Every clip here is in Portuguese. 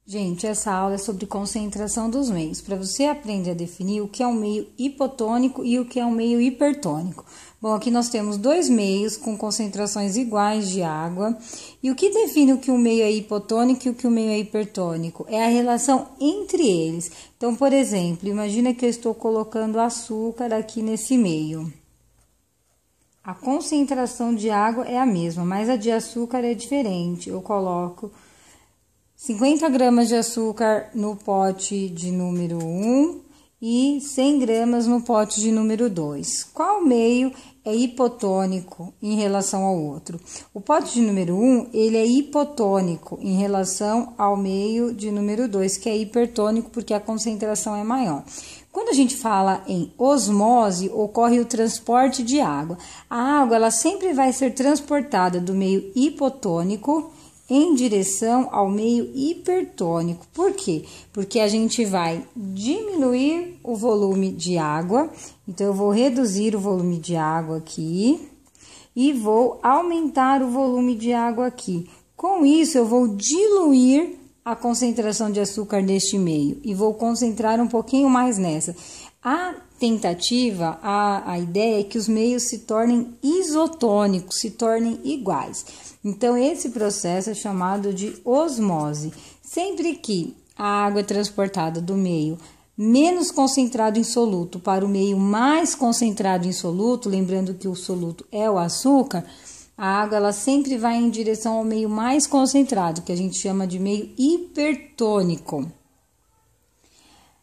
Gente, essa aula é sobre concentração dos meios, para você aprender a definir o que é um meio hipotônico e o que é um meio hipertônico. Bom, aqui nós temos dois meios com concentrações iguais de água, e o que define o que um meio é hipotônico e o que um meio é hipertônico? É a relação entre eles. Então, por exemplo, imagina que eu estou colocando açúcar aqui nesse meio. A concentração de água é a mesma, mas a de açúcar é diferente. Eu coloco 50 gramas de açúcar no pote de número 1 e 100 gramas no pote de número 2. Qual meio é hipotônico em relação ao outro? O pote de número 1, ele é hipotônico em relação ao meio de número 2, que é hipertônico porque a concentração é maior. Quando a gente fala em osmose, ocorre o transporte de água. A água, ela sempre vai ser transportada do meio hipotônico em direção ao meio hipertônico. Por quê? Porque a gente vai diminuir o volume de água. Então, eu vou reduzir o volume de água aqui e vou aumentar o volume de água aqui. Com isso, eu vou diluir a concentração de açúcar neste meio e vou concentrar um pouquinho mais nessa. A tentativa, a ideia é que os meios se tornem isotônicos, se tornem iguais. Então, esse processo é chamado de osmose. Sempre que a água é transportada do meio menos concentrado em soluto para o meio mais concentrado em soluto, lembrando que o soluto é o açúcar, a água ela sempre vai em direção ao meio mais concentrado, que a gente chama de meio hipertônico.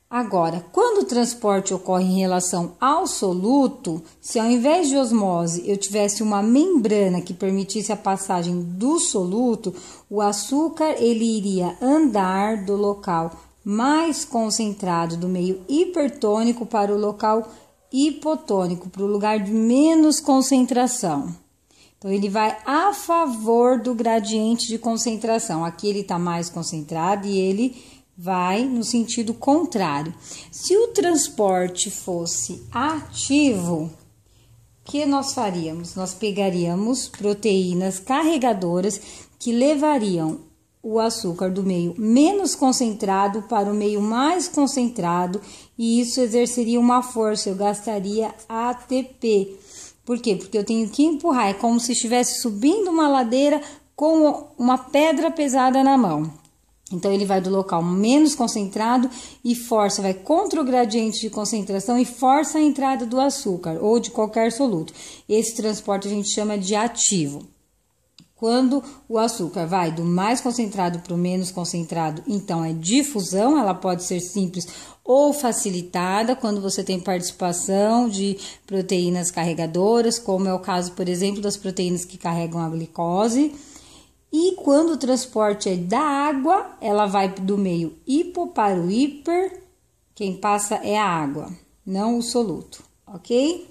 Agora, quando o transporte ocorre em relação ao soluto, se ao invés de osmose eu tivesse uma membrana que permitisse a passagem do soluto, o açúcar ele iria andar do local mais concentrado do meio hipertônico para o local hipotônico, para o lugar de menos concentração. Então, ele vai a favor do gradiente de concentração. Aqui ele está mais concentrado e ele vai no sentido contrário. Se o transporte fosse ativo, o que nós faríamos? Nós pegaríamos proteínas carregadoras que levariam o açúcar do meio menos concentrado para o meio mais concentrado e isso exerceria uma força, eu gastaria ATP. Por quê? Porque eu tenho que empurrar, é como se estivesse subindo uma ladeira com uma pedra pesada na mão. Então, ele vai do local menos concentrado e força, vai contra o gradiente de concentração e força a entrada do açúcar ou de qualquer soluto. Esse transporte a gente chama de ativo. Quando o açúcar vai do mais concentrado para o menos concentrado, então é difusão, ela pode ser simples ou facilitada, quando você tem participação de proteínas carregadoras, como é o caso, por exemplo, das proteínas que carregam a glicose. E quando o transporte é da água, ela vai do meio hipo para o hiper, quem passa é a água, não o soluto, ok?